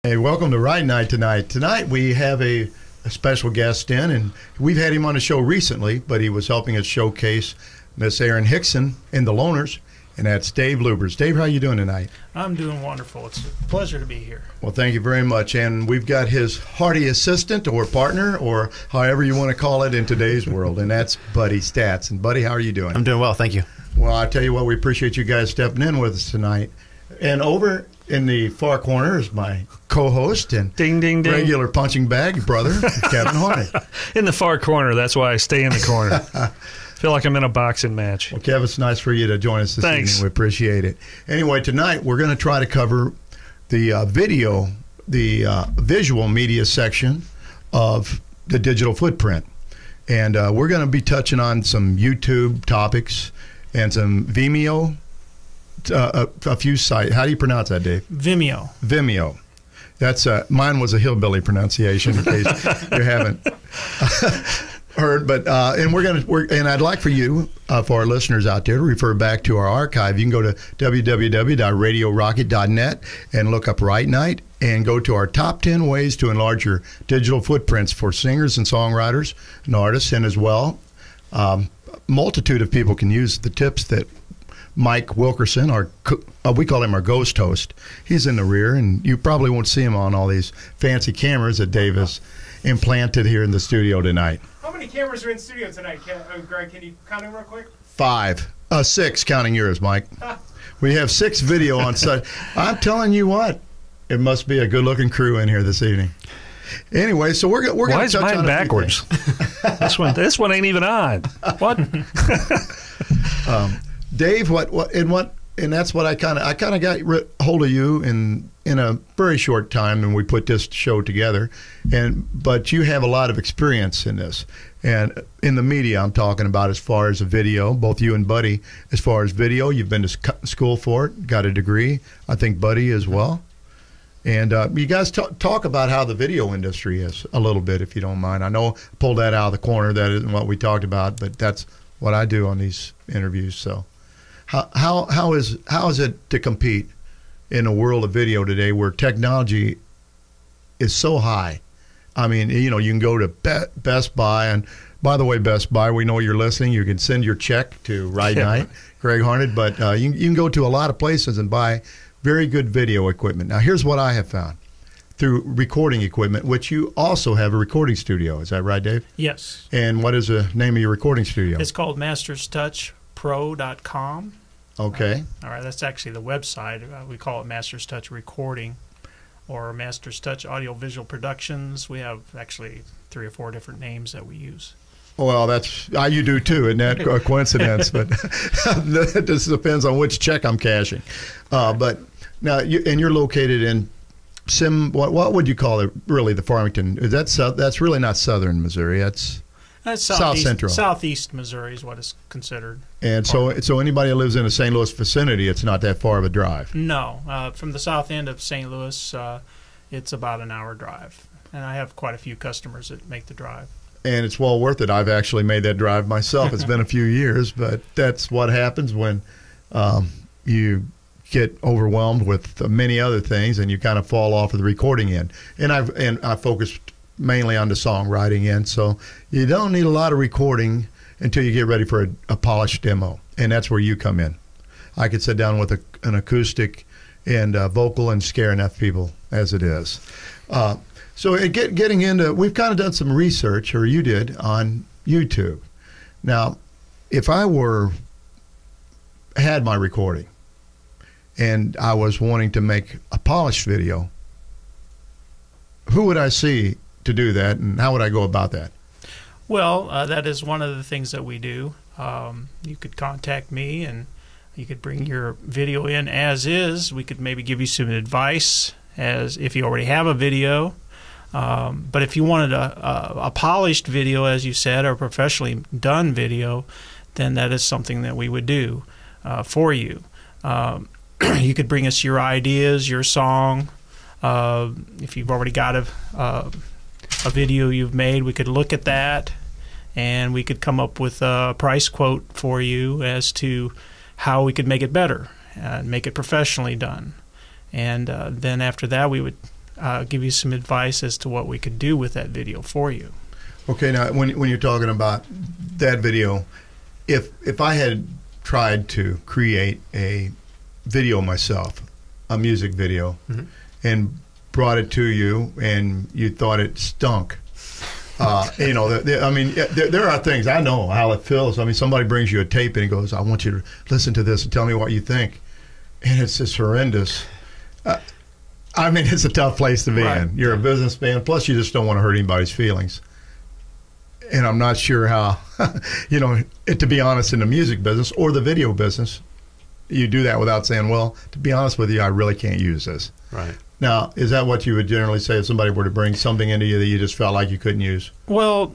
Hey, welcome to Ride Night tonight. Tonight we have a special guest in, and we've had him on the show recently, but he was helping us showcase Miss Erin Hickson in the Loners, and that's Dave Lubbers. Dave, how you doing tonight? I'm doing wonderful. It's a pleasure to be here. Well, thank you very much. And we've got his hearty assistant or partner or however you want to call it in today's world, and that's Buddy Stats. And Buddy, how are you doing? I'm doing well, thank you. Well, I tell you what, we appreciate you guys stepping in with us tonight. And over in the far corner is my co-host and ding, ding, ding. regular punching bag brother, Kevin Hornick. In the far corner. That's why I stay in the corner. Feel like I'm in a boxing match. Well, Kevin, it's nice for you to join us this Thanks. evening. We appreciate it. Anyway, tonight we're going to try to cover the visual media section of the digital footprint. And we're going to be touching on some YouTube topics and some Vimeo, a few sites. How do you pronounce that, Dave? Vimeo. Vimeo. That's mine was a hillbilly pronunciation in case you haven't heard. But and and I'd like for you, for our listeners out there, to refer back to our archive. You can go to www.radiorocket.net and look up Right Night and go to our top 10 ways to enlarge your digital footprints for singers and songwriters and artists, and as well, multitude of people can use the tips that Mike Wilkerson, we call him our ghost host. He's in the rear, and you probably won't see him on all these fancy cameras that Dave has implanted here in the studio tonight. How many cameras are in studio tonight, Greg? Can you count them real quick? 6, counting yours, Mike. We have 6 video on site. I'm telling you what, it must be a good-looking crew in here this evening. Anyway, so we're going to touch on Why is mine backwards? This one ain't even on. What? Dave, and that's what I kind of got hold of you in a very short time, and we put this show together. But you have a lot of experience in this, and in the media, I'm talking about as far as a video. Both you and Buddy, as far as video, you've been to school for it, got a degree. I think Buddy as well. And you guys talk about how the video industry is a little bit, if you don't mind. I know I pulled that out of the corner. That isn't what we talked about, but that's what I do on these interviews. So. How is it to compete in a world of video today where technology is so high? I mean, you can go to Best Buy, and by the way, Best Buy, we know you're listening. You can send your check to Ride Night, Greg Harned, but you can go to a lot of places and buy very good video equipment. Now, here's what I have found through recording equipment, which you also have a recording studio. Is that right, Dave? Yes. And what is the name of your recording studio? It's called MastersTouchPro.com. Okay. All right, that's actually the website. We call it Masters Touch Recording or Masters Touch Audiovisual Productions. We have actually 3 or 4 different names that we use. Well, you do too, isn't that a coincidence? But this depends on which check I'm cashing. But now, you're located in what would you call it? Really, the Farmington? That's really not southern Missouri. That's South Central. Southeast Missouri is what is considered. And so anybody that lives in the St. Louis vicinity, it's not that far of a drive. No. From the south end of St. Louis, it's about an hour drive. And I have quite a few customers that make the drive. And it's well worth it. I've actually made that drive myself. It's been a few years, but that's what happens when you get overwhelmed with many other things and you kind of fall off of the recording end. And I focused mainly on the songwriting end, so you don't need a lot of recording until you get ready for a polished demo, and that's where you come in. I could sit down with an acoustic and vocal and scare enough people as it is. So getting into, we've kind of done some research, or you did, on YouTube. Now, if I had my recording and I was wanting to make a polished video, who would I see to do that, and how would I go about that? Well, that is one of the things that we do. You could contact me, and you could bring your video in as is. We could maybe give you some advice as if you already have a video. But if you wanted a polished video, as you said, or professionally done video, then that is something that we would do for you. You could bring us your ideas, your song. If you've already got a video you've made, we could look at that, and we could come up with a price quote for you as to how we could make it better and make it professionally done. And then after that, we would give you some advice as to what we could do with that video for you. Okay, now when you're talking about that video, if I had tried to create a video myself, a music video, and brought it to you, and you thought it stunk, you know, I mean, there are things, I know how it feels. I mean, somebody brings you a tape and he goes, I want you to listen to this and tell me what you think, and it's just horrendous. I mean, it's a tough place to be in. You're a businessman, plus you just don't want to hurt anybody's feelings. And I'm not sure how, you know, to be honest, in the music business or the video business, you do that without saying, well, to be honest with you, I really can't use this. Right. Now, is that what you would generally say if somebody were to bring something into you that you just felt like you couldn't use? Well,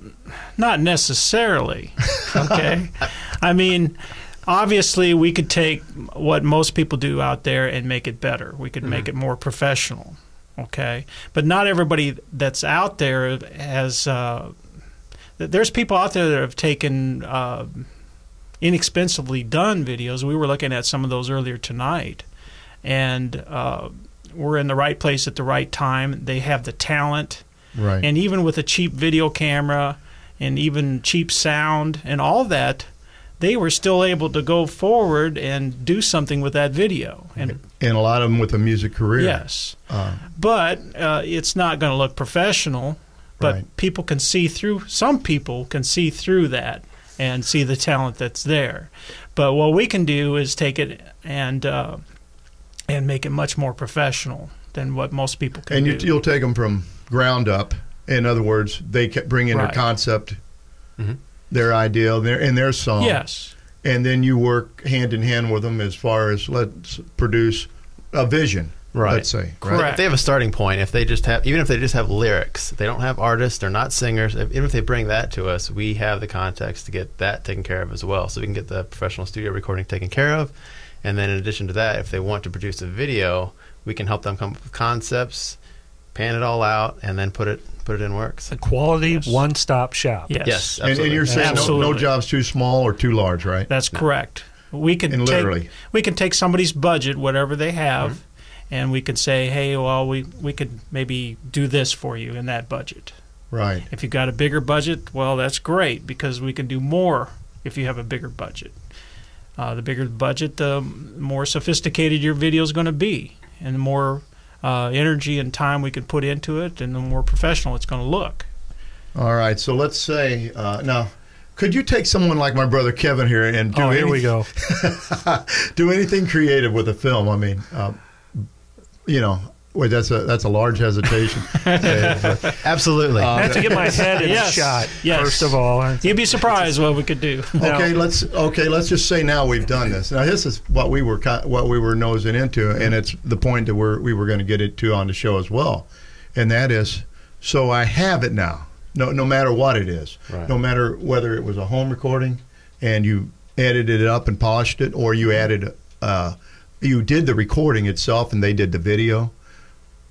not necessarily, okay? I mean, obviously, we could take what most people do out there and make it better. We could make it more professional, okay? But not everybody that's out there has... there's people out there that have taken inexpensively done videos. We were looking at some of those earlier tonight, and we're in the right place at the right time. They have the talent, right? And even with a cheap video camera and even cheap sound and all that, they were still able to go forward and do something with that video. And a lot of them with a music career. Yes, but it's not going to look professional. But people can see through. Some people can see through that and see the talent that's there. But what we can do is take it and make it much more professional than what most people can do. And you'll take them from ground up. In other words, they bring in their concept, their idea, and their song. Yes. And then you work hand in hand with them as far as let's produce a vision. Right. Let's say. Correct. Right? If they have a starting point, if they just have, even if they just have lyrics, they don't have artists, they're not singers. Even if they bring that to us, we have the context to get that taken care of as well. So we can get the professional studio recording taken care of, and then in addition to that, if they want to produce a video, we can help them come up with concepts, pan it all out, and then put it in works. A quality one-stop shop. Yes. Yes. And Absolutely. you're saying no Absolutely. job's too small or too large, right? That's correct. We can And literally. take somebody's budget, whatever they have, and we could say, hey, well, we could maybe do this for you in that budget. Right. If you've got a bigger budget, well, that's great because we can do more if you have a bigger budget. The bigger the budget, the more sophisticated your video is going to be, and the more energy and time we can put into it, and the more professional it's going to look. All right. So let's say now, could you take someone like my brother Kevin here and do Here we go. do anything creative with a film? I mean, you know, wait, that's a large hesitation. Absolutely. I have to get my head in Yes. the shot, Yes. first of all. You'd be surprised what we could do. Okay, let's just say now we've done this. Now this is what we were nosing into, and it's the point that we were going to get it to on the show as well, and that is, so I have it now. No matter what it is, no matter whether it was a home recording and you edited it up and polished it, or you added you did the recording itself and they did the video.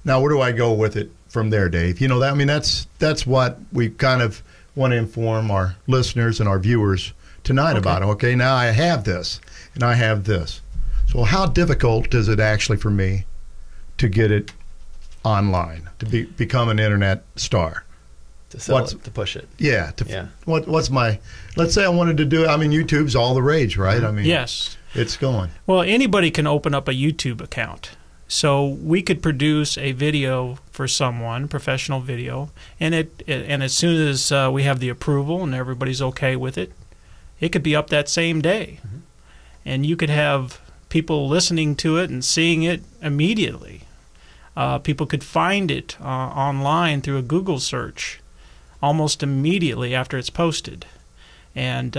Now where do I go with it from there, Dave? You know, that, I mean, that's what we kind of want to inform our listeners and our viewers tonight about. Okay, now I have this and I have this. So how difficult is it actually for me to get it online, to become an internet star? to sell it, to push it. Yeah. Yeah. What's my? Let's say I wanted to do it. I mean, YouTube's all the rage, right? I mean, Yes. it's going. Well, anybody can open up a YouTube account. So we could produce a video for someone, professional video, and as soon as we have the approval and everybody's okay with it, it could be up that same day. Mm-hmm. And you could have people listening to it and seeing it immediately. People could find it online through a Google search almost immediately after it's posted. And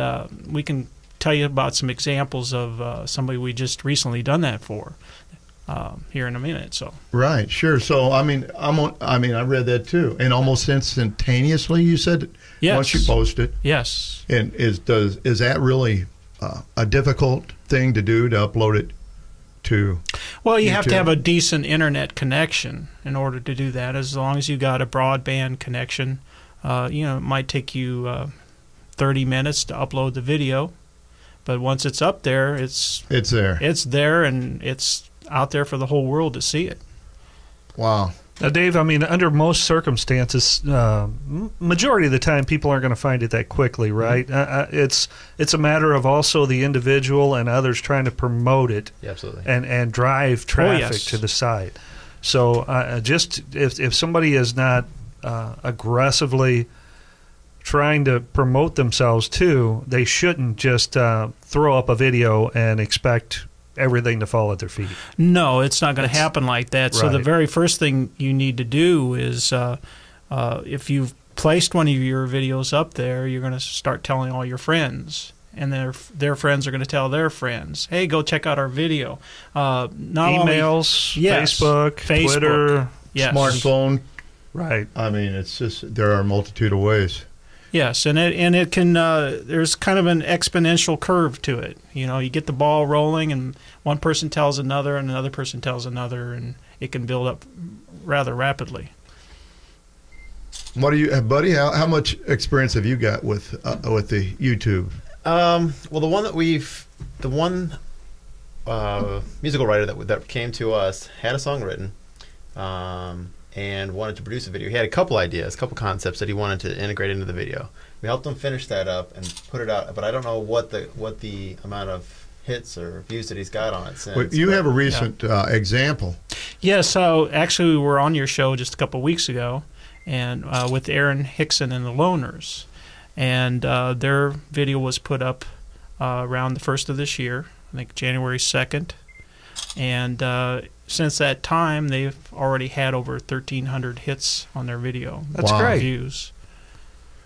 we can tell you about some examples of somebody we just recently done that for here in a minute. So Right, sure. So I mean, I read that too, and almost instantaneously. You said Yes. once you post it, yes. and is that really a difficult thing to do, to upload it to? Well, you have to YouTube? have a decent internet connection in order to do that. As long as you got a broadband connection, it might take you 30 minutes to upload the video, but once it's up there, it's It's there. there, and it's out there for the whole world to see it. Wow. Now, Dave, I mean, under most circumstances, majority of the time, people aren't going to find it that quickly, right? It's a matter of also the individual and others trying to promote it Yeah, absolutely. and drive traffic yes. to the site. So just if somebody is not aggressively trying to promote themselves too, they shouldn't just throw up a video and expect everything to fall at their feet. No, it's not going to happen like that. So the Right. very first thing you need to do is if you've placed one of your videos up there, you're going to start telling all your friends. And their friends are going to tell their friends, hey, go check out our video. Not Emails, only, yes, Facebook, Twitter. yes. Smartphone. Right. I mean, it's just there are a multitude of ways. Yes, and it can. There's kind of an exponential curve to it. You know, you get the ball rolling, and one person tells another, and another person tells another, and it can build up rather rapidly. What do you, buddy? How much experience have you got with the YouTube? Well, the one musical writer that came to us had a song written, and wanted to produce a video. He had a couple ideas, a couple concepts that he wanted to integrate into the video. We helped him finish that up and put it out, but I don't know what the amount of hits or views that he's got on it since. Well, you have a recent example. Yeah, so actually we were on your show just a couple of weeks ago, and with Aaron Hickson and the Loners, and their video was put up around the 1st of this year, I think January 2nd, and since that time they've already had over 1,300 hits on their video. That's Wow. great. Views.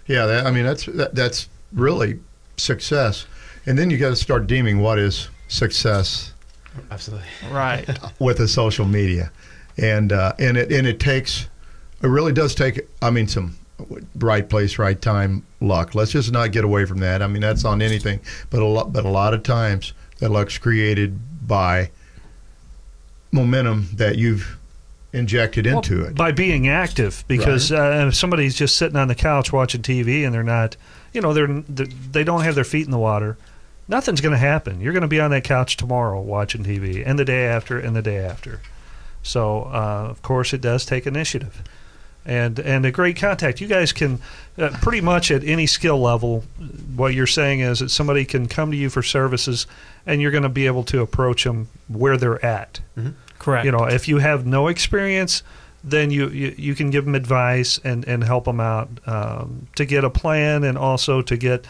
Yeah, I mean that's really success. And then you got to start deeming what is success Absolutely. Right. with the social media, and it really does take. I mean, some right place, right time, luck. Let's just not get away from that. I mean, that's on anything, but a lot of times that luck's created by momentum that you've injected into it. By being active, because if somebody's just sitting on the couch watching TV and they're not, they don't have their feet in the water, nothing's going to happen. You're going to be on that couch tomorrow watching TV, and the day after, and the day after. So, of course, it does take initiative. And a great contact. You guys can pretty much at any skill level, what you're saying is that somebody can come to you for services, and you're going to be able to approach them where they're at. Mm-hmm. Correct. If you have no experience, then you can give them advice and help them out to get a plan, and also to get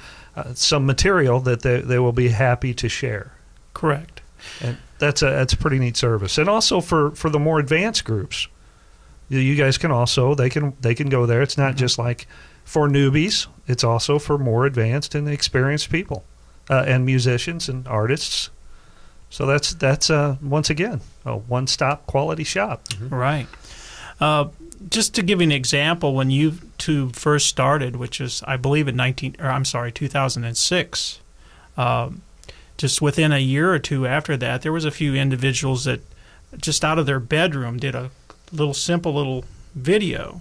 some material that they will be happy to share. Correct. And that's a pretty neat service. And also for the more advanced groups, you guys can also they can go there. It's not just like for newbies. It's also for more advanced and experienced people and musicians and artists. So that's once again a one-stop quality shop. Mm-hmm. Right. Just to give you an example, when YouTube first started, which is I believe in 2006, just within a year or two after that, there was a few individuals that just out of their bedroom did a simple little video.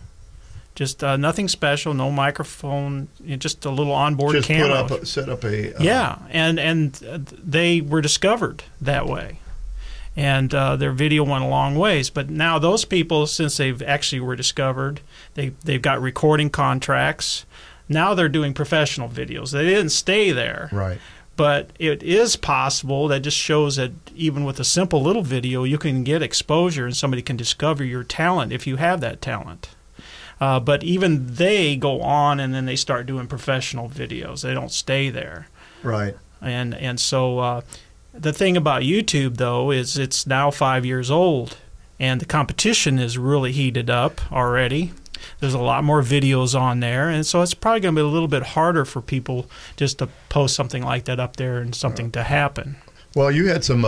Just nothing special, no microphone, just a little onboard Just camera. set up a Yeah, and they were discovered that way, and their video went a long ways. But now those people, since they've actually were discovered, they've got recording contracts. Now they're doing professional videos. They didn't stay there, right. but it is possible. That just shows that even with a simple little video, you can get exposure, and somebody can discover your talent if you have that talent. But even they go on, and then they start doing professional videos. They don't stay there. Right. And so the thing about YouTube, though, is it's now 5 years old, and the competition is really heated up already. There's a lot more videos on there, and so it's probably going to be a little bit harder for people just to post something like that up there and something to happen. Well, you had some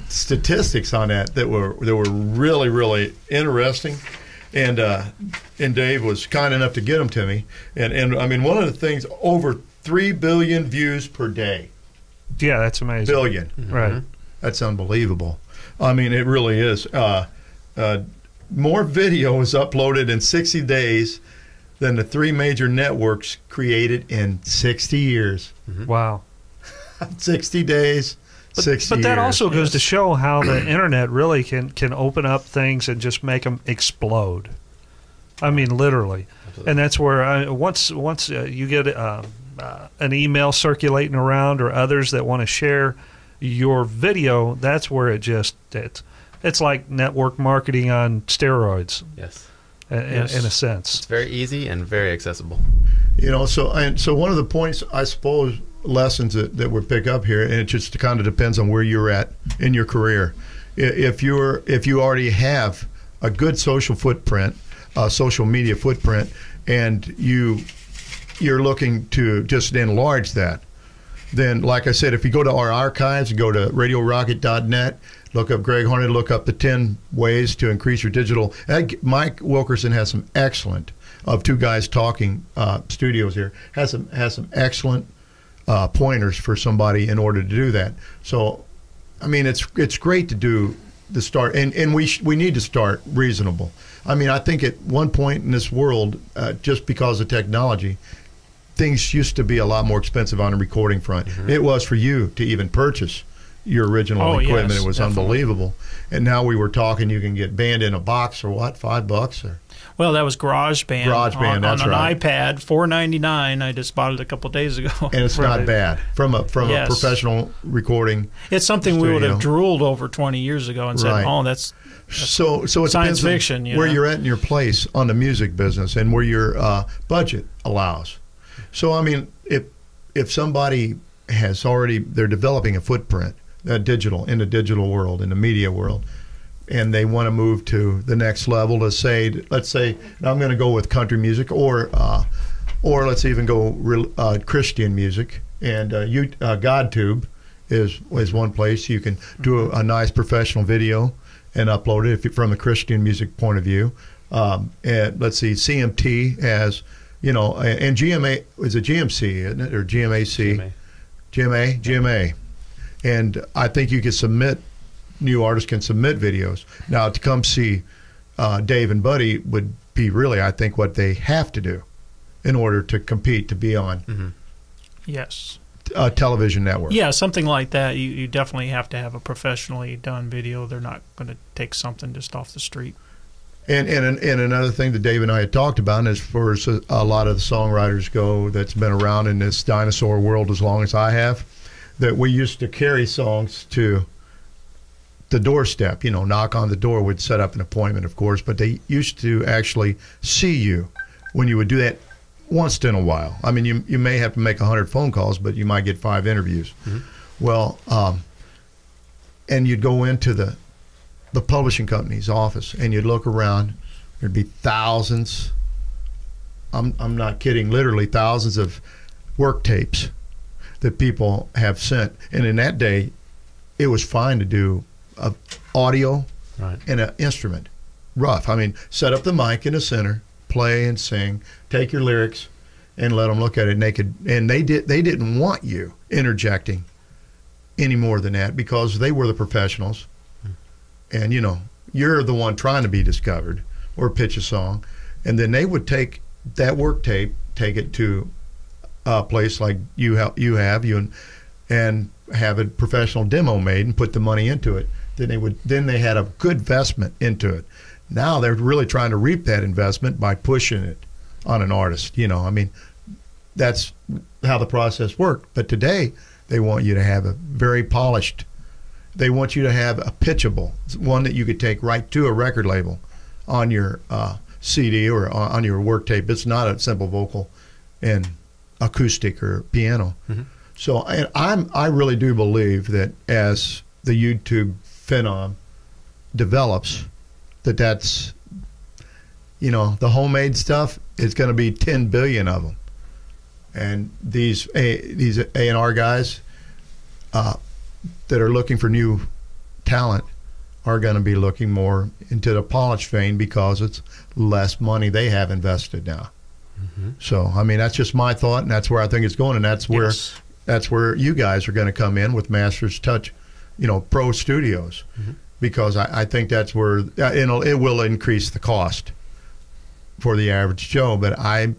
statistics on that were really, really interesting. And Dave was kind enough to get them to me. And I mean, one of the things, over 3 billion views per day. Yeah, that's amazing. Billion. Mm-hmm. Right. That's unbelievable. I mean, it really is. More video was uploaded in 60 days than the 3 major networks created in 60 years. Wow. 60 days, But that also goes to show how the internet really can open up things and just make them explode. I mean, literally. Absolutely. And that's where once you get an email circulating around or others that want to share your video, that's where it's like network marketing on steroids. Yes. In a sense. It's very easy and very accessible. So one of the points, I suppose, lessons that we pick up here, and it just kind of depends on where you're at in your career. If you already have a good social footprint, social media footprint, and you're looking to just enlarge that, then, like I said, if you go to our archives, go to radiorocket.net, look up Greg Hornet, look up the 10 ways to increase your digital. Mike Wilkerson has some excellent, of Two Guys Talking studios here, has some excellent pointers for somebody in order to do that. So, I mean, it's great to do the start, and we need to start reasonable. I mean, I think at one point in this world, just because of technology, things used to be a lot more expensive on the recording front. Mm-hmm. It was for you to even purchase your original equipment. Yes, it was definitely unbelievable. And now we were talking, you can get band in a box for what, $5 or? Well, that was GarageBand. GarageBand, that's on an right. iPad, $4.99. I just bought it a couple days ago. And it's not bad from a professional recording. It's something we would have drooled over 20 years ago and said, "Oh, that's so it science fiction." Where you're at in your place on the music business and where your budget allows. So I mean, if somebody has already, they're developing a footprint, in the digital world, in the media world, and they want to move to the next level. Let's say now I'm going to go with country music, or let's even go Christian music. And GodTube is one place you can do a nice professional video and upload it from a Christian music point of view. And let's see, CMT has, and GMA is a GMC, isn't it, or GMAC? GMA. And I think you can submit. New artists can submit videos. Now, to come see Dave and Buddy would be really, I think, what they have to do in order to compete, to be on yes, a television network. Yeah, something like that. You definitely have to have a professionally done video. They're not going to take something just off the street. And another thing that Dave and I had talked about, and as far as a lot of the songwriters go that's been around in this dinosaur world as long as I have, that we used to carry songs to the doorstep, knock on the door, would set up an appointment, of course, but they used to actually see you when you would do that once in a while. I mean, you may have to make 100 phone calls, but you might get 5 interviews. Mm-hmm. Well, and you'd go into the publishing company's office and you'd look around, there'd be thousands, I'm not kidding, literally thousands of work tapes that people have sent. And in that day, it was fine to do audio and an instrument, rough. I mean, set up the mic in the center, play and sing, take your lyrics, and let them look at it. And they didn't want you interjecting any more than that because they were the professionals, and you're the one trying to be discovered or pitch a song, and then they would take that work tape, take it to a place like you and have a professional demo made and put the money into it. Then they had a good investment into it. Now they're really trying to reap that investment by pushing it on an artist. I mean, that's how the process worked. But today they want you to have a very polished. They want you to have a pitchable, one that you could take right to a record label on your CD or on your work tape. It's not a simple vocal and acoustic or piano. Mm-hmm. So I really do believe that as the YouTube phenom develops, that's the homemade stuff is going to be 10 billion of them, and these A&R guys that are looking for new talent are going to be looking more into the polished vein because it's less money they have invested now. Mm-hmm. So I mean, that's just my thought, and that's where I think it's going, and that's where you guys are going to come in with Masters Touch, pro studios, mm-hmm. because I think that's where it will increase the cost for the average Joe, but I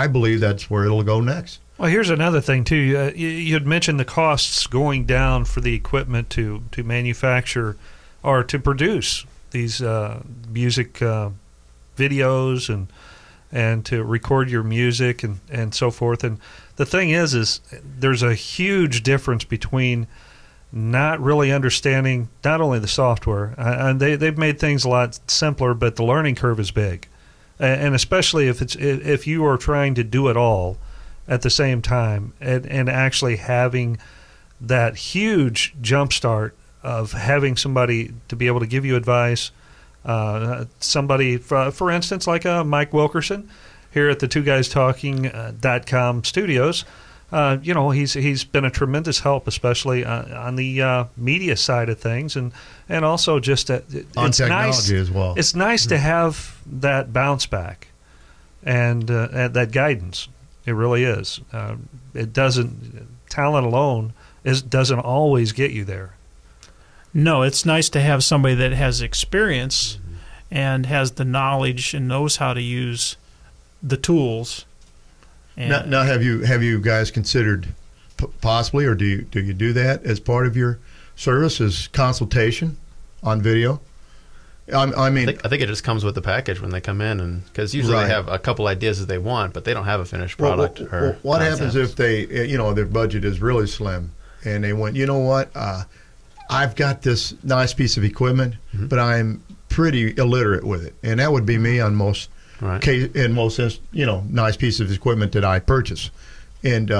believe that's where it'll go next. Well, here's another thing too. You had mentioned the costs going down for the equipment to manufacture or to produce these music videos and to record your music and so forth. And the thing is there's a huge difference between not really understanding not only the software, and they've made things a lot simpler, but the learning curve is big, and especially if you are trying to do it all at the same time, and actually having that huge jump start of having somebody to be able to give you advice, somebody, for instance, like Mike Wilkerson here at the TwoGuysTalking.com studios. He's been a tremendous help, especially on the media side of things, and also just on it's technology nice, as well. It's nice to have that bounce back and that guidance. It really is. It doesn't. Talent alone doesn't always get you there. No, it's nice to have somebody that has experience and has the knowledge and knows how to use the tools. And Now, have you guys considered possibly, or do you do that as part of your service, as consultation on video? I mean, I think it just comes with the package when they come in, and because usually Right. they have a couple ideas that they want, but they don't have a finished product. or what happens concept. if they, their budget is really slim, and they went, you know what, I've got this nice piece of equipment, but I'm pretty illiterate with it, and that would be me on most Right. nice piece of equipment that I purchase, and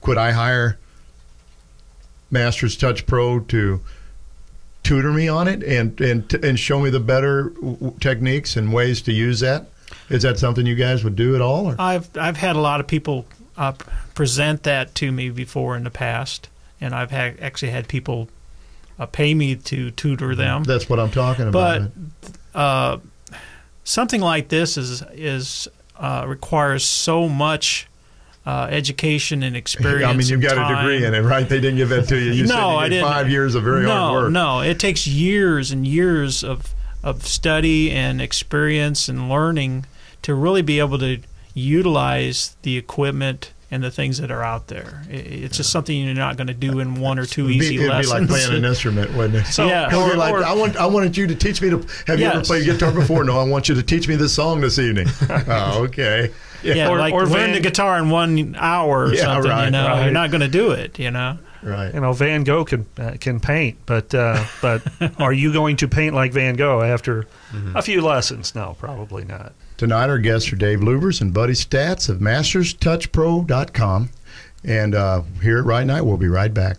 could I hire Masters Touch Pro to tutor me on it and show me the better techniques and ways to use that? Is that something you guys would do at all? Or? I've had a lot of people present that to me before in the past, and I've actually had people pay me to tutor them. That's what I'm talking about. But something like this requires so much education and experience. I mean, you've got and a degree time. in it, right? They didn't give that to you. You No, said I you did didn't. 5 years of very hard work. No, it takes years and years of study and experience and learning to really be able to utilize the equipment and the things that are out there. It's just something you're not going to do in one or two easy It'd lessons. be like playing an instrument, wouldn't it? So, yeah. It'd be like, I wanted you to teach me to. Have you ever Yes. played guitar before? No, I want you to teach me this song this evening. Oh, okay. Yeah, Or learn Van- the guitar in 1 hour or Yeah, something. right, You're right. not going to do it. Right. Van Gogh can paint, but are you going to paint like Van Gogh after a few lessons? No, probably not. Tonight, our guests are Dave Lubers and Buddy Stats of MastersTouchPro.com. And here at Right Night, we'll be right back.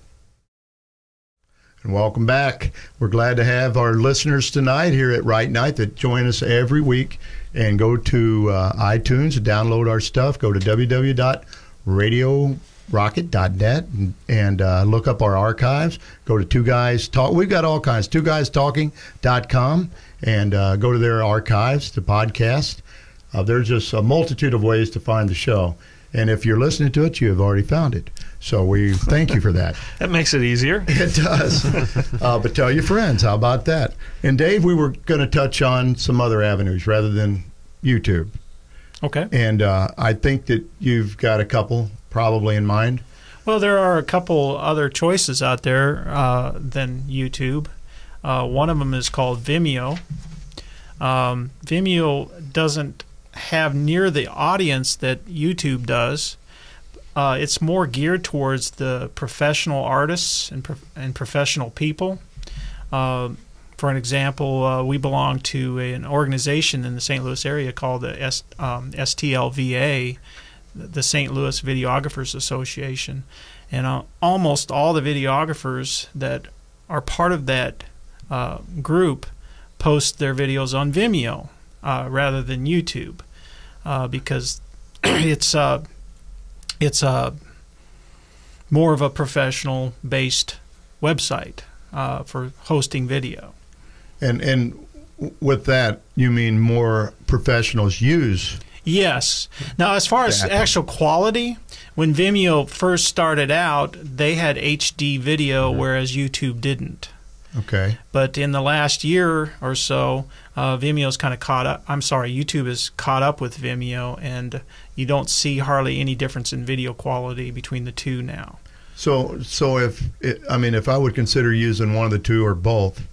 And welcome back. We're glad to have our listeners tonight here at Right Night that join us every week. And go to iTunes and download our stuff. Go to www.radiorocket.net and look up our archives. Go to Two Guys Talk. We've got all kinds. TwoGuysTalking.com and go to their archives, the podcast. There's just a multitude of ways to find the show. And if you're listening to it, you have already found it. So we thank you for that. That makes it easier. It does. But tell your friends. How about that? And Dave, we were going to touch on some other avenues rather than YouTube. Okay. And I think that you've got a couple probably in mind. Well, there are a couple other choices out there than YouTube. One of them is called Vimeo. Vimeo doesn't have near the audience that YouTube does. It's more geared towards the professional artists and professional people. For an example, we belong to an organization in the St. Louis area called the STLVA, the St. Louis Videographers Association. And almost all the videographers that are part of that group post their videos on Vimeo rather than YouTube because it's more of a professional-based website for hosting video. And with that, you mean more professionals use? Yes. Now, as far as actual quality, when Vimeo first started out, they had HD video, whereas YouTube didn't. Okay. But in the last year or so, Vimeo's kind of caught up. I'm sorry, YouTube is caught up with Vimeo, and you don't see hardly any difference in video quality between the two now. So if I would consider using one of the two or both,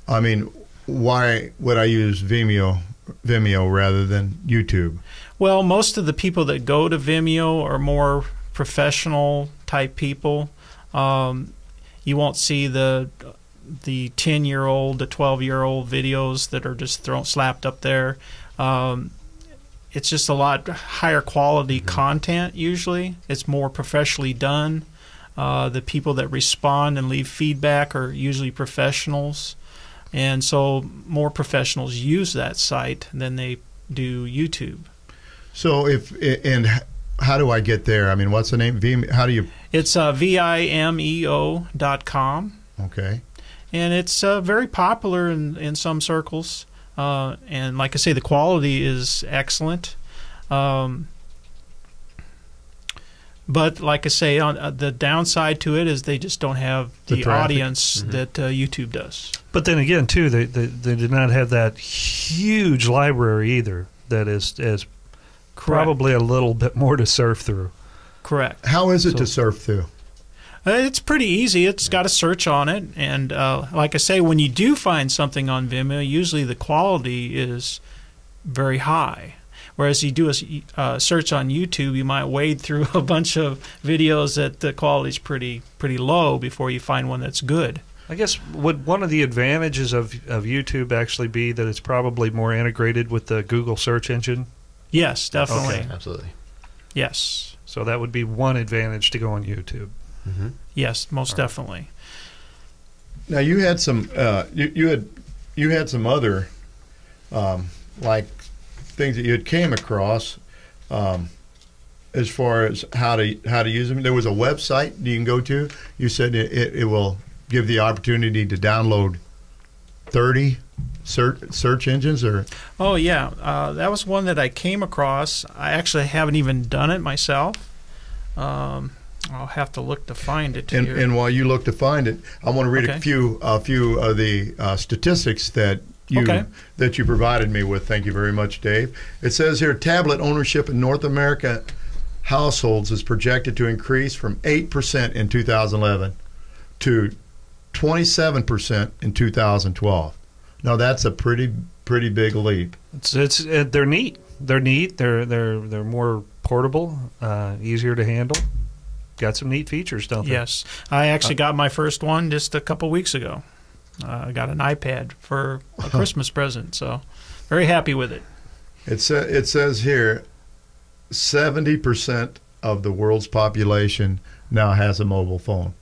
I mean, why would I use Vimeo rather than YouTube? Well, most of the people that go to Vimeo are more professional type people. You won't see the 10-year-old, the 12-year-old videos that are just slapped up there. It's just a lot higher quality content usually. It's more professionally done. The people that respond and leave feedback are usually professionals. And so more professionals use that site than they do YouTube. So and how do I get there? I mean, what's the name? How do you? It's Vimeo.com. Okay. And it's very popular in some circles. And like I say, the quality is excellent. But like I say, on the downside to it is they just don't have the audience that YouTube does. But then again, too, they did not have that huge library either. That is probably a little bit more to surf through. Correct. How is it to surf through? It's pretty easy. It's got a search on it, and like I say, when you do find something on Vimeo, usually the quality is very high. Whereas you do a search on YouTube, you might wade through a bunch of videos that the quality is pretty low before you find one that's good. I guess would one of the advantages of YouTube actually be that it's probably more integrated with the Google search engine? Yes, definitely. Okay, absolutely. Yes. So that would be one advantage to go on YouTube. Mm-hmm. Yes, most definitely. Now you had some you had some other like things that you had came across as far as how to use them. There was a website you can go to. You said it will give the opportunity to download 30 search engines, or oh yeah, that was one that I came across. I actually haven't even done it myself. I'll have to look to find it here. And while you look to find it, I want to read Okay. a few of the statistics that you provided me with. Thank you very much, Dave. It says here, tablet ownership in North America households is projected to increase from 8% in 2011 to 27% in 2012. Now that's a pretty big leap. They're neat. They're neat. They're more portable, easier to handle. Got some neat features, don't they? Yes, I actually got my first one just a couple weeks ago. I got an iPad for a Christmas present, so very happy with it. It says here, 70% of the world's population now has a mobile phone.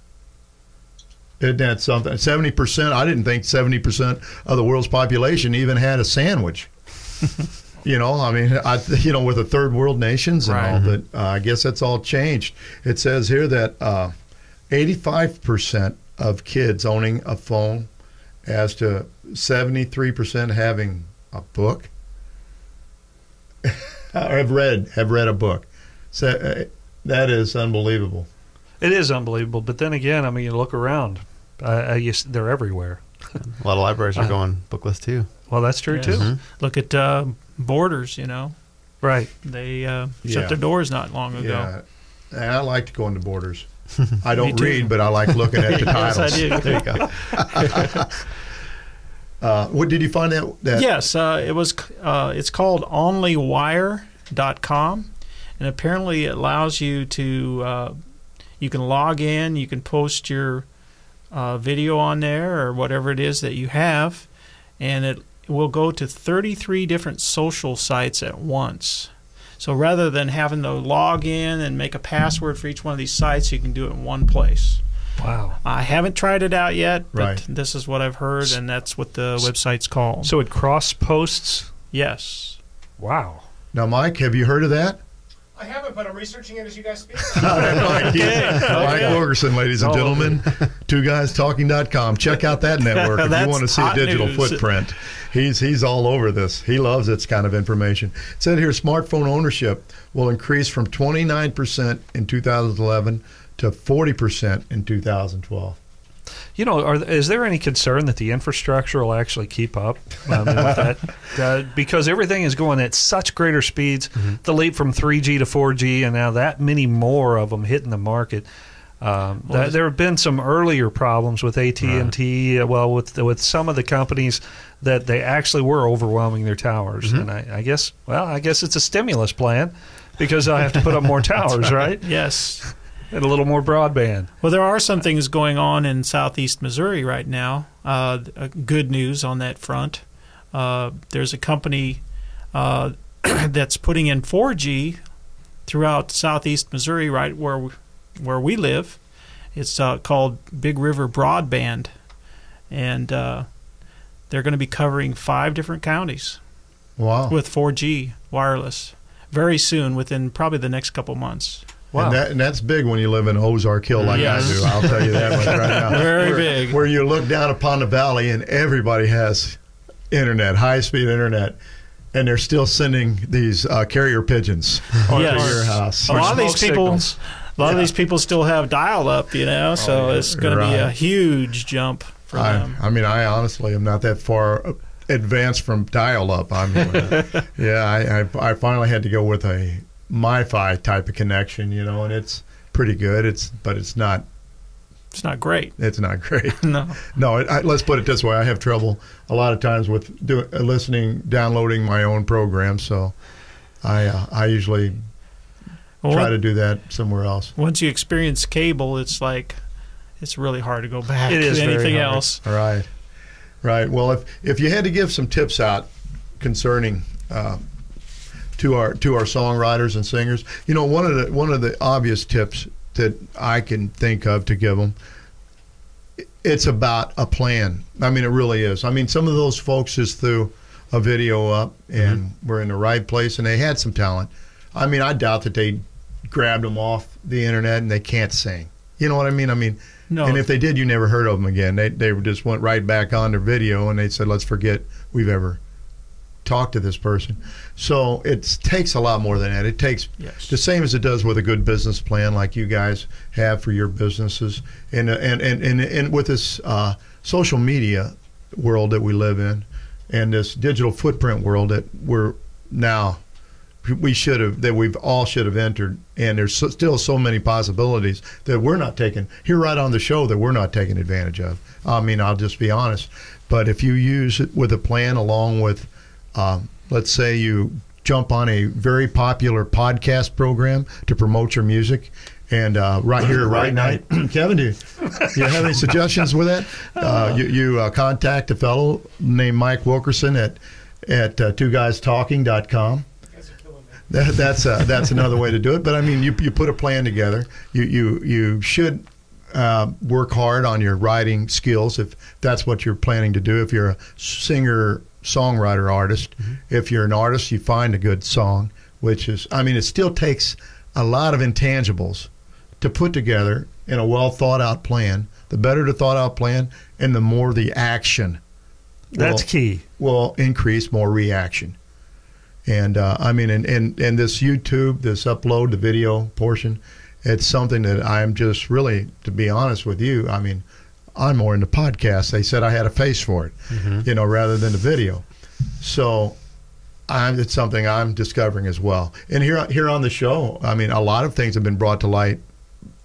Isn't that something? 70%. I didn't think 70% of the world's population even had a sandwich. You know, I mean, with the third world nations and all that, I guess that's all changed. It says here that 85% of kids owning a phone, as to 73% having a book, have read a book. So that is unbelievable. It is unbelievable. But then again, I mean, you look around, they're everywhere. A lot of libraries are going bookless too. Well, that's true Yes. too. Mhm. Look at Borders, Right. They Yeah. shut their doors not long ago. Yeah, and I like to go into Borders. I don't too. read, but I like looking at the Yes, titles. I do. There you go. What did you find that? Yes, it was. It's called onlywire.com, and apparently it allows you to. You can log in. You can post your video on there or whatever it is that you have, and it will go to 33 different social sites at once. So rather than having to log in and make a password for each one of these sites, you can do it in one place. Wow. I haven't tried it out yet, but Right. this is what I've heard, and that's what the website's called. So it cross posts. Yes. Wow. Now, Mike, have you heard of that? I haven't, but I'm researching it as you guys speak. Mike Wilkerson, ladies and gentlemen, twoguystalking.com. Check out that network if you That's want to see a hot digital news. footprint. He's all over this. He loves this kind of information. It said here, smartphone ownership will increase from 29% in 2011 to 40% in 2012. Is there any concern that the infrastructure will actually keep up with that? Because everything is going at such greater speeds. The leap from 3G to 4G, and now that many more of them hitting the market. There have been some earlier problems with AT&T. Well, with some of the companies that they actually were overwhelming their towers, and I guess it's a stimulus plan because I have to put up more towers, right? Yes. And a little more broadband. Well, there are some things going on in southeast Missouri right now. Good news on that front. There's a company that's putting in 4G throughout southeast Missouri, right where we live. It's called Big River Broadband, and they're going to be covering 5 different counties. Wow. With 4G wireless very soon, within probably the next couple months. Wow. And that's big when you live in Ozark Hill like I do. I'll tell you that much right now. Very big. Where you look down upon the valley and everybody has internet, high-speed internet, and they're still sending these carrier pigeons to your house. A lot of these people still have dial-up, so it's going to be a huge jump for them. I mean, I honestly am not that far advanced from dial-up. I finally had to go with a MiFi type of connection, and it's pretty good. But it's not. It's not great. It's not great. No. Let's put it this way: I have trouble a lot of times with downloading my own programs. So, I usually try to do that somewhere else. Once you experience cable, it's really hard to go back to anything else. Right. Well, if you had to give some tips out concerning to our songwriters and singers, one of the obvious tips that I can think of to give them, it's about a plan. I mean, it really is. I mean, some of those folks just threw a video up and were in the right place, and they had some talent. I mean, I doubt that they grabbed them off the internet and they can't sing. You know what I mean? No. And if they did, you never heard of them again. They just went right back on their video and they said, let's forget we've ever talked to this person. So it takes a lot more than that. It takes the same as it does with a good business plan like you guys have for your businesses. And with this social media world that we live in and this digital footprint world that we've all should have entered, and there's still so many possibilities that we're not taking here right on the show that we're not taking advantage of. I mean, I'll just be honest. But if you use it with a plan along with, let's say you jump on a very popular podcast program to promote your music, and right here, right night, Kevin, do you have any suggestions with that? You contact a fellow named Mike Wilkerson at twoguystalking.com. That's another way to do it. But I mean, you put a plan together. You should work hard on your writing skills if that's what you're planning to do. If you're a singer, songwriter, artist, if you're an artist, you find a good song. It still takes a lot of intangibles to put together in a well thought out plan. The better the thought out plan, and the more the action. That's key. Will increase more reaction. And and this YouTube, this upload, the video portion, it's something that I'm just really, to be honest with you, I mean, I'm more into podcasts. They said I had a face for it, rather than the video. So it's something I'm discovering as well. And here on the show, I mean, a lot of things have been brought to light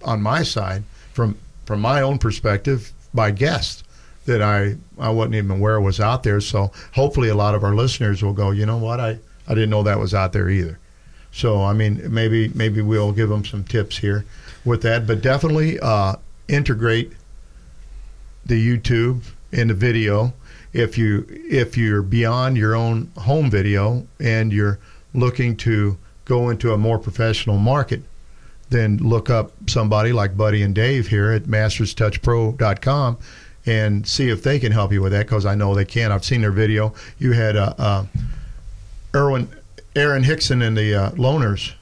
on my side from my own perspective by guests that I wasn't even aware was out there. So hopefully a lot of our listeners will go, you know what, I didn't know that was out there either. So, I mean, maybe we'll give them some tips here with that. But definitely integrate the YouTube in the video. If you're beyond your own home video and you're looking to go into a more professional market, then look up somebody like Buddy and Dave here at masterstouchpro.com and see if they can help you with that, because I know they can. I've seen their video. You had Aaron Hickson and the Loners,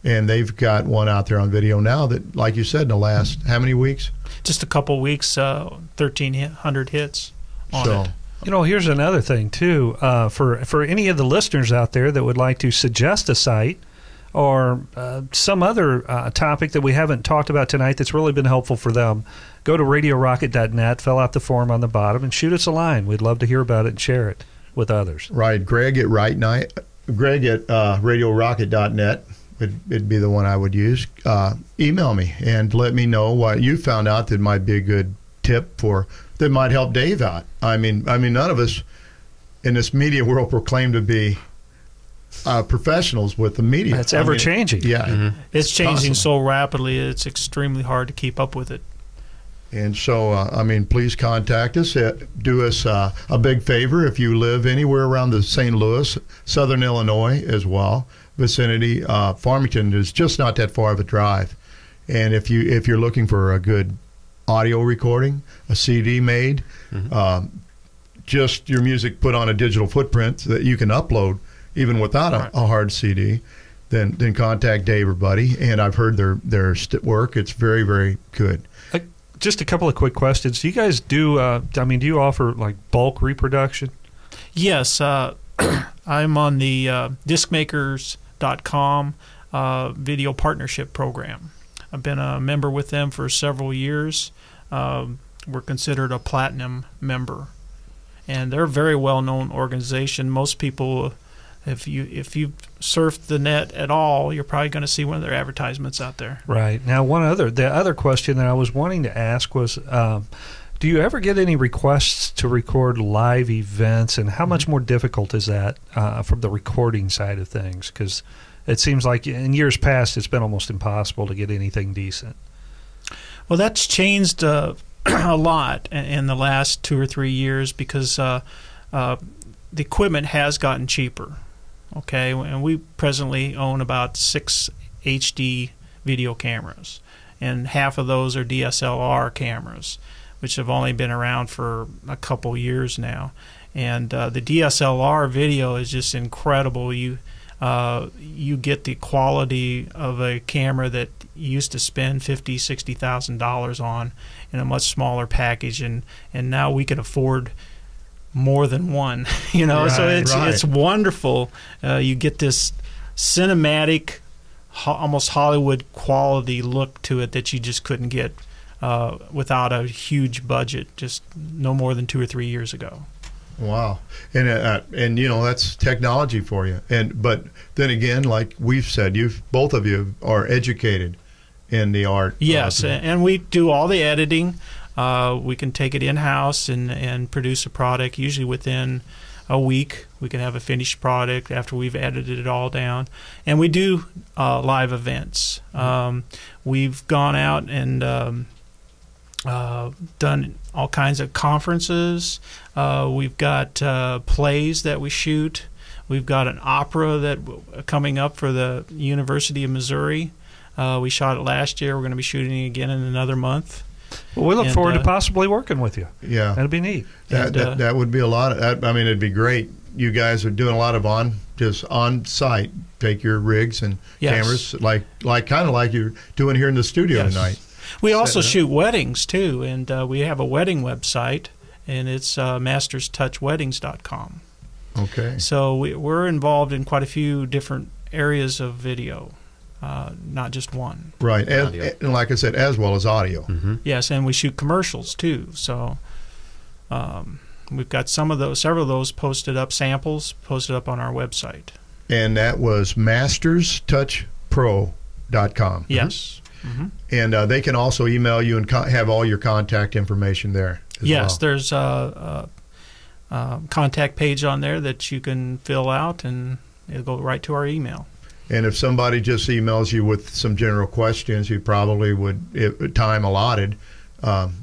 and they've got one out there on video now that, like you said, in the last how many weeks? Just a couple weeks, 1,300 hits on it. Here's another thing too. For any of the listeners out there that would like to suggest a site or some other topic that we haven't talked about tonight that's really been helpful for them, go to radiorocket.net, fill out the form on the bottom, and shoot us a line. We'd love to hear about it and share it with others. Right. Greg at radiorocket.net. It'd be the one I would use. Email me and let me know what you found out that might be a good tip that might help Dave out. I mean, none of us in this media world proclaim to be professionals with the media. It's ever changing. Yeah, It's changing constantly. so rapidly, it's extremely hard to keep up with it. And so, please contact us. Do us a big favor if you live anywhere around the St. Louis, Southern Illinois as well, vicinity. Farmington is just not that far of a drive. And if you're looking for a good audio recording, a CD made, just your music put on a digital footprint that you can upload even without a hard CD, then contact Dave or Buddy. And I've heard their work. It's very, very good. Just a couple of quick questions. Do you guys do do you offer like bulk reproduction? Yes, I'm on the discmakers.com video partnership program. I've been a member with them for several years. We're considered a platinum member, and they're a very well-known organization. Most people, if you've surfed the net at all, you're probably going to see one of their advertisements out there. Right. Now, the other question that I was wanting to ask was, do you ever get any requests to record live events, and how much more difficult is that from the recording side of things? Because it seems like in years past it's been almost impossible to get anything decent. Well, that's changed a lot in the last 2 or 3 years because the equipment has gotten cheaper. Okay, and we presently own about 6 HD video cameras, and half of those are DSLR cameras, which have only been around for a couple years now. And the DSLR video is just incredible. You get the quality of a camera that you used to spend $50,000-$60,000 on in a much smaller package, and now we can afford more than one, so it's wonderful. You get this cinematic, almost Hollywood quality look to it that you just couldn't get without a huge budget just no more than 2 or 3 years ago. Wow, and that's technology for you. But then again, like we've said, both of you are educated in the art. Yes, and we do all the editing. We can take it in-house and produce a product. Usually within a week, we can have a finished product after we've edited it all down. And we do live events. We've gone out and done all kinds of conferences. We've got plays that we shoot. We've got an opera that coming up for the University of Missouri. We shot it last year. We're going to be shooting it again in another month. Well, we look forward to possibly working with you. Yeah, that'd be neat. That would be a lot. It'd be great. You guys are doing a lot of on site. Take your rigs and cameras, like you're doing here in the studio tonight. We also shoot weddings too, and we have a wedding website, and it's masterstouchweddings.com. Okay. So we're involved in quite a few different areas of video. Not just one. Right, and like I said, as well as audio. Mm-hmm. Yes, and we shoot commercials too. So we've got several of those posted up, samples posted up on our website. And that was masterstouchpro.com. Yes. Mm-hmm. And they can also email you and have all your contact information there. Yes, there's a contact page on there that you can fill out, and it'll go right to our email. And if somebody just emails you with some general questions, you probably would, if time allotted,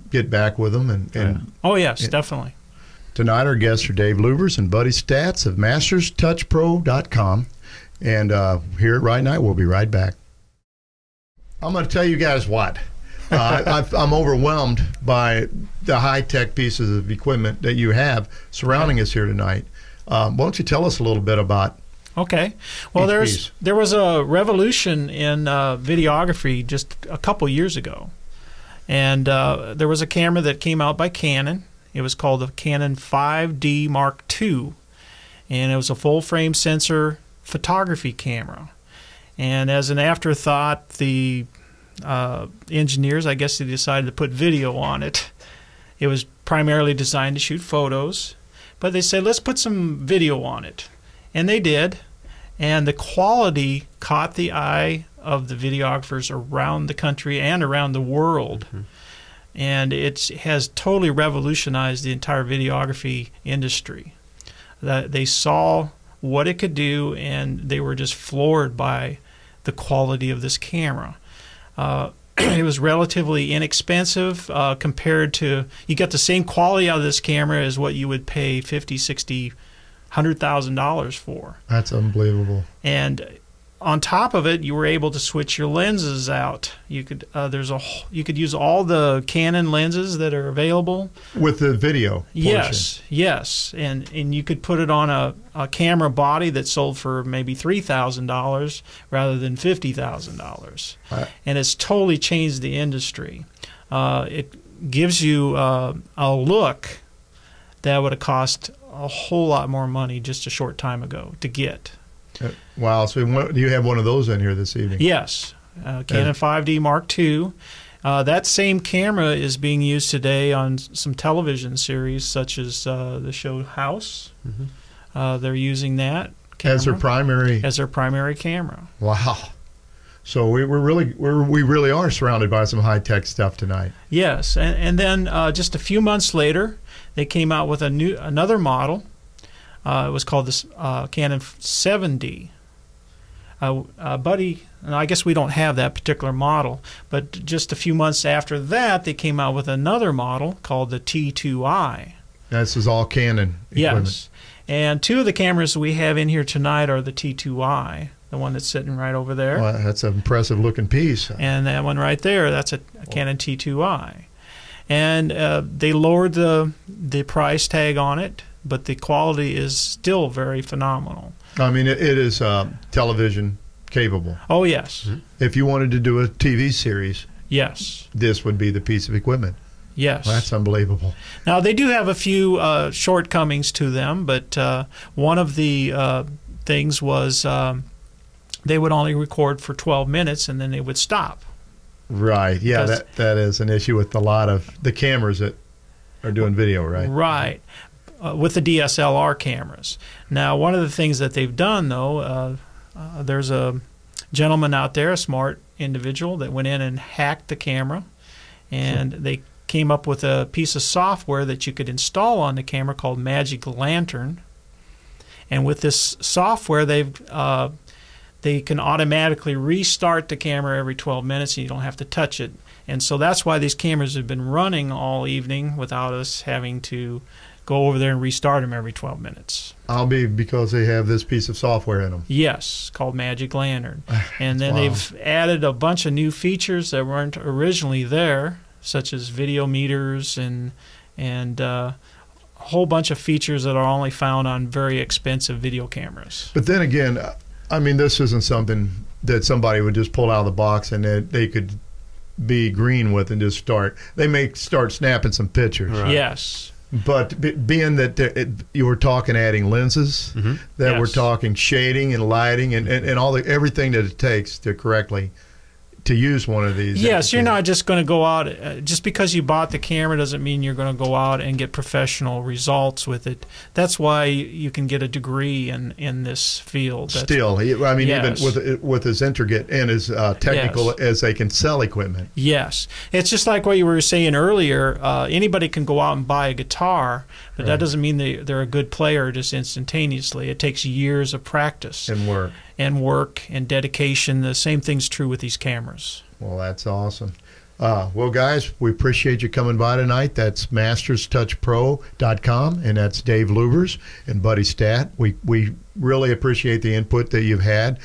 get back with them. Oh, yes, definitely. Tonight our guests are Dave Lubers and Buddy Stats of MastersTouchPro.com. And here at Right Night, we'll be right back. I'm going to tell you guys what. I'm overwhelmed by the high-tech pieces of equipment that you have surrounding us here tonight. Why don't you tell us a little bit about Okay. Well, there was a revolution in videography just a couple years ago. And there was a camera that came out by Canon. It was called the Canon 5D Mark II. And it was a full-frame sensor photography camera. And as an afterthought, the engineers, I guess they decided to put video on it. It was primarily designed to shoot photos, but they said, let's put some video on it. And they did. And the quality caught the eye of the videographers around the country and around the world. Mm-hmm. And it has totally revolutionized the entire videography industry. That they saw what it could do, and they were just floored by the quality of this camera. It was relatively inexpensive compared to, you got the same quality out of this camera as what you would pay $50,000, $60,000, $100,000 for. That's unbelievable. And on top of it, you were able to switch your lenses out. You could you could use all the Canon lenses that are available with the video portion. Yes, and you could put it on a camera body that sold for maybe $3,000 rather than $50,000, and it's totally changed the industry. It gives you a look that would have cost a whole lot more money just a short time ago to get. Wow! So you have one of those in here this evening? Yes, Canon 5D Mark II. That same camera is being used today on some television series, such as the show House. Mm-hmm. They're using that camera as their primary camera. Wow! So we really are surrounded by some high tech stuff tonight. Yes, and then just a few months later, they came out with another model. It was called the Canon 7D. Buddy, and I guess we don't have that particular model, but just a few months after that, they came out with another model called the T2i. This is all Canon equipment. Yes, and two of the cameras we have in here tonight are the T2i, the one that's sitting right over there. Well, that's an impressive looking piece. And that one right there, that's a Canon T2i. And they lowered the price tag on it, but the quality is still very phenomenal. I mean, it is television capable. Oh, yes. Mm-hmm. If you wanted to do a TV series, yes, this would be the piece of equipment. Yes. Well, that's unbelievable. Now, they do have a few shortcomings to them, but one of the things was they would only record for 12 minutes and then they would stop. Right. Yeah, that is an issue with a lot of the cameras that are doing video, right? Right. With the DSLR cameras. Now, one of the things that they've done, though, there's a gentleman out there, a smart individual, that went in and hacked the camera, and they came up with a piece of software that you could install on the camera called Magic Lantern. And with this software, they can automatically restart the camera every 12 minutes, and you don't have to touch it. And so that's why these cameras have been running all evening without us having to go over there and restart them every 12 minutes. Because they have this piece of software in them. Yes, called Magic Lantern. And then Wow. they've added a bunch of new features that weren't originally there, such as video meters and a whole bunch of features that are only found on very expensive video cameras. But then again, I mean, this isn't something that somebody would just pull out of the box and that they could be green with and just start. They may start snapping some pictures. Right. Yes. But being that you were talking adding lenses, Mm-hmm. that Yes. we're talking shading and lighting and everything that it takes to correctly to use one of these. Yes, you're not just going to go out. Just because you bought the camera doesn't mean you're going to go out and get professional results with it. That's why you can get a degree in this field. Still, I mean, Yes. even with as intricate and as technical Yes. as they can sell equipment. Yes. It's just like what you were saying earlier. Anybody can go out and buy a guitar, but Right. that doesn't mean they're a good player just instantaneously. It takes years of practice And work. and dedication. The same thing's true with these cameras. Well, that's awesome. Well, guys, we appreciate you coming by tonight. That's masterstouchpro.com, and that's Dave Lubers and Buddy Stat. We really appreciate the input that you've had.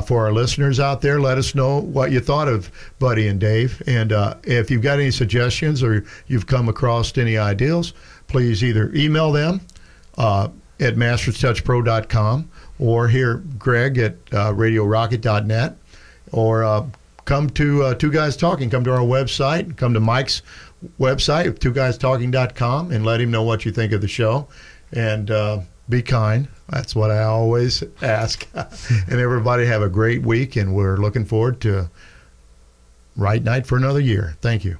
For our listeners out there, let us know what you thought of Buddy and Dave. And if you've got any suggestions or you've come across any ideas, please either email them at masterstouchpro.com or here, Greg, at radiorocket.net, or come to Two Guys Talking. Come to our website. Come to Mike's website, twoguystalking.com, and let him know what you think of the show. And be kind. That's what I always ask. And everybody have a great week, and we're looking forward to Right Night for another year. Thank you.